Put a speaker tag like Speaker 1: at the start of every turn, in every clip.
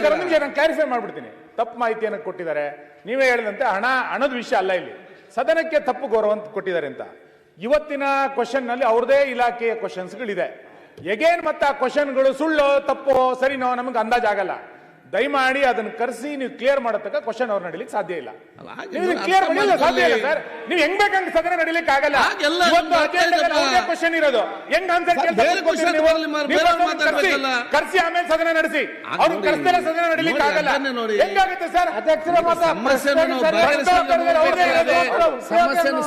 Speaker 1: Sir ಒಂದು ನಿಮಿಷ ನಾನು ಕ್ಲಾರಿಫೈ ಮಾಡ್ಬಿಡ್ತೀನಿ. ತಪ್ಪು ಮಾಹಿತಿಯನ್ನು ಕೊಟ್ಟಿದ್ದಾರೆ. ನೀವೇ ಹೇಳಿದಂತೆ ಹಣದ ವಿಷಯ ಅಲ್ಲ, ಇಲ್ಲಿ ಸದನಕ್ಕೆ ತಪ್ಪು ಗೌರವ ಅಂತ ಕೊಟ್ಟಿದ್ದಾರೆ ಅಂತ. ಇವತ್ತಿನ ಕ್ವಶನ್ ನಲ್ಲಿ ಅವ್ರದೇ ಇಲಾಖೆಯ ಕ್ವಶನ್ಸ್ಗಳಿದೆ. ಎಗೇನ್ ಮತ್ತೆ ಆ ಕ್ವಶನ್ಗಳು ಸುಳ್ಳು ತಪ್ಪು ಸರಿನೋ ನಮಗೆ ಅಂದಾಜಾಗಲ್ಲ. ದಯಮಾಡಿ ಅದನ್ನ ಕರೆಸಿ ನೀವು ಕ್ಲಿಯರ್ ಮಾಡತಕ್ಕ ಕ್ವಶನ್ ಅವ್ರು ನಡೀಲಿಕ್ಕೆ ಸಾಧ್ಯ ಇಲ್ಲ. ಕ್ಲಿಯರ್ ಮಾಡಿಲ್ಲ ಸಾಧ್ಯ ಇಲ್ಲ ಸರ್. ನೀವು ಹೆಂಗ್ ಬೇಕಂತ ಸದನ ನಡೀಲಿಕ್ಕೆ ಆಗಲ್ಲ. ಕ್ವಶನ್ ಇರೋದು ಹೆಂಗ್ ಆನ್ಸರ್ ಕರ್ಸಿ ಆಮೇಲೆ ಸದನ ನಡೆಸಿ. ಅವ್ರು ಕರ್ಸಿಲ್ಲ ಸದನ ನಡೀಲಿಕ್ಕೆ ಆಗಲ್ಲ. ಹೆಂಗಾಗುತ್ತೆ ಸರ್?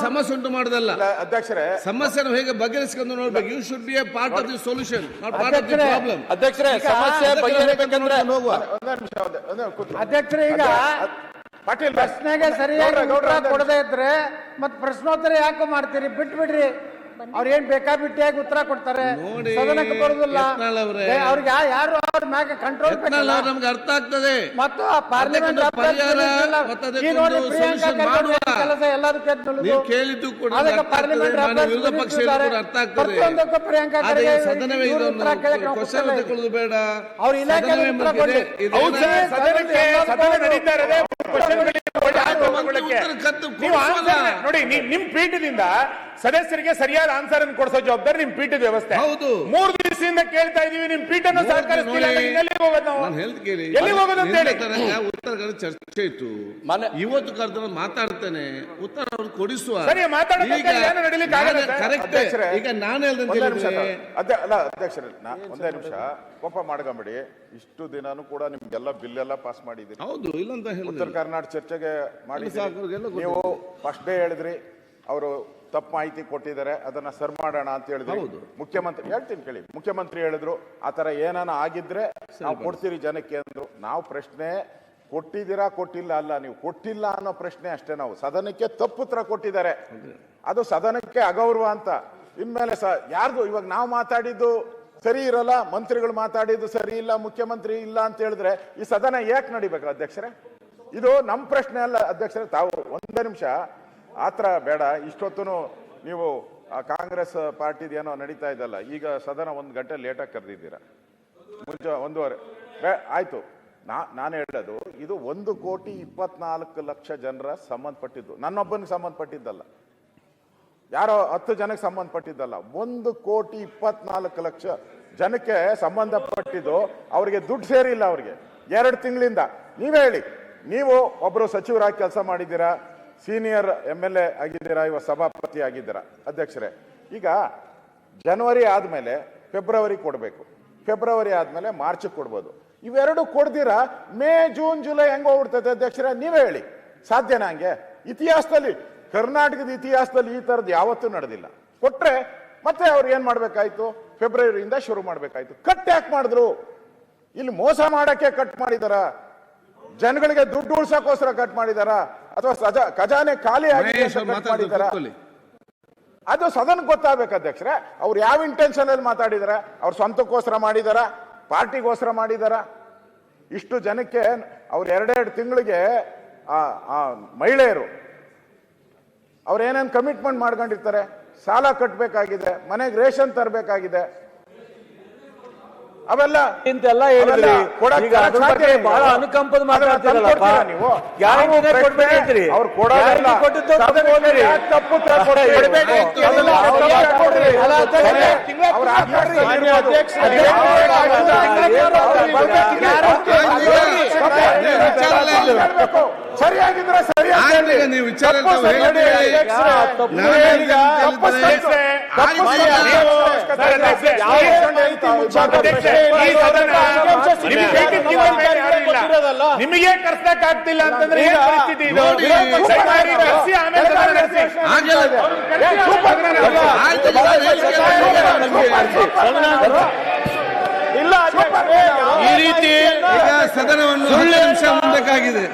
Speaker 2: ಸಮಸ್ಯೆ ಉಂಟು ಮಾಡೋದಲ್ಲ
Speaker 3: ಅಧ್ಯಕ್ಷರೇ,
Speaker 2: ಸಮಸ್ಯೆಯನ್ನು ಹೇಗೆ ಬಗೆಹರಿಸಿಕೊಂಡು ನೋಡ್ಬೇಕು. You should be a part of the solution, not part of the problem.
Speaker 3: ಅಧ್ಯಕ್ಷರೇ, ಸಮಸ್ಯೆ ಬಗೆಹರಿಸಬೇಕಂದ್ರೆ
Speaker 4: ಅಧ್ಯಕ್ಷರೇ, ಈಗ
Speaker 3: ಪಾಟೀಲ್
Speaker 4: ಪ್ರಶ್ನೆಗೆ ಸರಿಯಾಗಿ ಉತ್ತರ ಕೊಡದೇ ಇದ್ರೆ ಮತ್ ಪ್ರಶ್ನೋತ್ತರ ಯಾಕೆ ಮಾಡ್ತೀರಿ? ಬಿಟ್ಬಿಡ್ರಿ. ಅವ್ರ ಏನ್ ಬೇಕಾಬಿಟ್ಟಿಯಾಗಿ ಉತ್ತರ ಕೊಡ್ತಾರೆ, ಸದನಕ್ಕೆ ಬರುದಿಲ್ಲ. ಅವ್ರಿಗೆ ಯಾರು ಅವ್ರ ಮ್ಯಾಗ ಕಂಟ್ರೋಲ್
Speaker 2: ನಮ್ಗೆ ಅರ್ಥ ಆಗ್ತದೆ.
Speaker 4: ಮತ್ತು ಪಾರ್ಲಿಮೆಂಟ್
Speaker 2: ಕೇಳಿದ್ದು ಕೂಡ ವಿರೋಧ ಪಕ್ಷ ಅರ್ಥ ಆಗ್ತದೆ. ಸದನವೇ ತಗೊಳ್ಳೋದು ಬೇಡ.
Speaker 4: ಅವ್ರ ಇಲಾಖೆ
Speaker 1: ನೋಡಿ, ನಿಮ್ ಪೀಠದಿಂದ ಸದಸ್ಯರಿಗೆ ಸರಿಯಾದ ಆನ್ಸರ್ ಅನ್ನು ಕೊಡಿಸೋ ಜವಾಬ್ದಾರಿ ನಿಮ್ ಪೀಠದ ವ್ಯವಸ್ಥೆ.
Speaker 2: ಹೌದು,
Speaker 1: 3 ದಿವಸದಿಂದ ಕೇಳ್ತಾ ಇದೀವಿ, ನಿಮ್ ಪೀಠನ ಸಹಕರಿಸ್ತಿಲ್ಲ. ಎಲ್ಲಿ ಹೋಗೋದು ನಾವು? ಎಲ್ಲಿ ಹೋಗೋದು ಅಂತ ಹೇಳಿ
Speaker 2: ಉತ್ತರ ಚರ್ಚೆ ಇತ್ತು. ಇವತ್ತು ಕರೆದ ಮಾತಾಡ್ತೇನೆ, ಉತ್ತರ ಅವ್ರು ಕೊಡಿಸುವ.
Speaker 1: ಸರಿ,
Speaker 2: ಕರೆಕ್ಟ್. ಈಗ ನಾನು
Speaker 3: ಅಧ್ಯಕ್ಷರೇ, ಒಂದೇ ನಿಮಿಷ ಕೋಪ ಮಾಡ್ಕೊಂಬಿಡಿ. ಇಷ್ಟು ದಿನಾನು ಕೂಡ ನಿಮ್ಗೆಲ್ಲ ಬಿಲ್ ಎಲ್ಲ ಪಾಸ್ ಮಾಡಿದಿರಿ.
Speaker 2: ಹೌದು, ಇಲ್ಲ ಅಂತ ಹೇಳಿ
Speaker 3: ಉತ್ತರ ಕರ್ನಾಟಕ ಚರ್ಚೆಗೆ ಮಾಡಿ. ನೀವು ಫಸ್ಟ್ ಡೇ ಹೇಳಿದ್ರಿ ಅವರು ತಪ್ಪು ಮಾಹಿತಿ ಕೊಟ್ಟಿದ್ದಾರೆ, ಅದನ್ನ ಸರ್ ಮಾಡೋಣ ಅಂತ ಹೇಳಿದ್ರಿ. ಮುಖ್ಯಮಂತ್ರಿ ಹೇಳ್ತೀನಿ ಕೇಳಿ, ಮುಖ್ಯಮಂತ್ರಿ ಹೇಳಿದ್ರು ಆತರ ಏನಾನ ಆಗಿದ್ರೆ ನಾವು ಕೊಡ್ತೀರಿ ಜನಕ್ಕೆ ಅಂದ್ರು. ನಾವು ಪ್ರಶ್ನೆ ಕೊಟ್ಟಿದ್ದೀರಾ ಕೊಟ್ಟಿಲ್ಲ ಅಲ್ಲ, ನೀವು ಕೊಟ್ಟಿಲ್ಲ ಅನ್ನೋ ಪ್ರಶ್ನೆ ಅಷ್ಟೇ. ನಾವು ಸದನಕ್ಕೆ ತಪ್ಪು ಉತ್ತರ ಕೊಟ್ಟಿದ್ದಾರೆ, ಅದು ಸದನಕ್ಕೆ ಅಗೌರವ ಅಂತ. ಇನ್ಮೇಲೆ ಯಾರ್ದು ಇವಾಗ ನಾವು ಮಾತಾಡಿದ್ದು ಸರಿ ಇರಲ್ಲ, ಮಂತ್ರಿಗಳು ಮಾತಾಡಿದ್ದು ಸರಿ ಇಲ್ಲ, ಮುಖ್ಯಮಂತ್ರಿ ಇಲ್ಲ ಅಂತ ಹೇಳಿದ್ರೆ ಈ ಸದನ ಯಾಕೆ ನಡಿಬೇಕು ಅಧ್ಯಕ್ಷರೇ? ಇದು ನಮ್ಮ ಪ್ರಶ್ನೆ ಅಲ್ಲ ಅಧ್ಯಕ್ಷರೇ. ತಾವು ಒಂದೇ ನಿಮಿಷ ಆತರ ಬೇಡ. ಇಷ್ಟೊತ್ತು ನೀವು ಕಾಂಗ್ರೆಸ್ ಪಾರ್ಟಿದ ಏನೋ ನಡೀತಾ ಇದ್ದಲ್ಲ, ಈಗ ಸದನ 1 ಗಂಟೆ ಲೇಟಾಗಿ ಕರೆದಿದ್ದೀರಾ, ಮುಂಚೆ 1:15 ಆಯ್ತು. ನಾನು ಹೇಳೋದು ಇದು 1,24,00,000 ಜನರ ಸಂಬಂಧಪಟ್ಟಿದ್ದು, ನನ್ನೊಬ್ಬನಿಗೆ ಸಂಬಂಧಪಟ್ಟಿದ್ದಲ್ಲ, ಯಾರೋ 10 ಜನಕ್ಕೆ ಸಂಬಂಧಪಟ್ಟಿದ್ದಲ್ಲ. 1,24,00,000 ಜನಕ್ಕೆ ಸಂಬಂಧಪಟ್ಟಿದ್ದು. ಅವ್ರಿಗೆ ದುಡ್ಡು ಸೇರಿಲ್ಲ, ಅವ್ರಿಗೆ 2 ತಿಂಗಳಿಂದ. ನೀವೇ ಹೇಳಿ, ನೀವು ಒಬ್ರು ಸಚಿವರಾಗಿ ಕೆಲಸ ಮಾಡಿದ್ದೀರಾ, ಸೀನಿಯರ್ MLA ಆಗಿದ್ದೀರಾ, ಇವಾಗ ಸಭಾಪತಿ ಆಗಿದ್ದೀರಾ ಅಧ್ಯಕ್ಷರೇ. ಈಗ ಜನವರಿ ಆದ್ಮೇಲೆ ಫೆಬ್ರವರಿ ಕೊಡಬೇಕು, ಫೆಬ್ರವರಿ ಆದ್ಮೇಲೆ ಮಾರ್ಚ್ ಕೊಡ್ಬೋದು. ಇವೆರಡು ಕೊಡ್ದಿರಾ ಮೇ ಜೂನ್ ಜುಲೈ ಹೆಂಗ್ ಹೋಗ್ಬಿಡ್ತೈತೆ ಅಧ್ಯಕ್ಷರೇ? ನೀವೇ ಹೇಳಿ, ಸಾಧ್ಯನಾ? ಹಂಗೆ ಇತಿಹಾಸದಲ್ಲಿ, ಕರ್ನಾಟಕದ ಇತಿಹಾಸದಲ್ಲಿ ಈ ತರದ್ದು ಯಾವತ್ತೂ ನಡೆದಿಲ್ಲ. ಕೊಟ್ರೆ ಮತ್ತೆ ಅವ್ರು ಏನ್ ಮಾಡ್ಬೇಕಾಯ್ತು? ಫೆಬ್ರವರಿಯಿಂದ ಶುರು ಮಾಡ್ಬೇಕಾಯ್ತು. ಕಟ್ ಯಾಕೆ ಮಾಡಿದ್ರು? ಇಲ್ಲಿ ಮೋಸ ಮಾಡಕ್ಕೆ ಕಟ್ ಮಾಡಿದಾರ? ಜನಗಳಿಗೆ ದುಡ್ಡು ಉಳ್ಸಕ್ಕೋಸ್ಕರ ಕಟ್ ಮಾಡಿದಾರ? ಅಥವಾ ಖಜಾನೆ ಖಾಲಿ ಆಗಿದೆ ಕಟ್ ಮಾಡಿದಾರ? ಅದು ಸದನ ಗೊತ್ತಾಗಬೇಕು ಅಧ್ಯಕ್ಷರೇ. ಅವ್ರು ಯಾವ ಇಂಟೆನ್ಷನ್ ಅಲ್ಲಿ ಮಾತಾಡಿದಾರ? ಅವ್ರ ಸ್ವಂತಕ್ಕೋಸ್ಕರ ಮಾಡಿದಾರ, ಪಾರ್ಟಿಗೋಸ್ಕರ ಮಾಡಿದಾರ? ಇಷ್ಟು ಜನಕ್ಕೆ ಅವ್ರು 2 ತಿಂಗಳಿಗೆ ಮಹಿಳೆಯರು ಅವ್ರೇನೇನು ಕಮಿಟ್ಮೆಂಟ್ ಮಾಡ್ಕೊಂಡಿರ್ತಾರೆ, ಸಾಲ ಕಟ್ಟಬೇಕಾಗಿದೆ, ಮನೆಗೆ ರೇಷನ್ ತರಬೇಕಾಗಿದೆ, ಅವೆಲ್ಲ
Speaker 4: ಇಂತೆಲ್ಲ ಹೇಳಿದ್ರಿ. ಈಗ ಅದ್ರ ಬಗ್ಗೆ ಬಹಳ ಅನುಕಂಪದ ಮಾತಾಡ್ತೀರಲ್ಲ ನೀವು. ಗ್ಯಾರಂಟಿನೇ ಕೊಡ್ಬೇಡಿ, ಅವ್ರು ಕೊಡೋದಿಲ್ಲ, ತಪ್ಪು
Speaker 3: ಸರಿಯಾಗಿದ್ರೆ ಸರಿಯಾಗಿ
Speaker 2: ನೀವು ವಿಚಾರ
Speaker 1: ನಿಮಗೆ ಕರ್ಸಕ್ಕಾಗ್ತಿಲ್ಲ ಅಂತಂದ್ರೆ
Speaker 2: ಈ ರೀತಿ ಈಗ ಸದನವನ್ನು 10 ನಿಮಿಷ ಮುಂದಕ್ಕಾಗಿದೆ.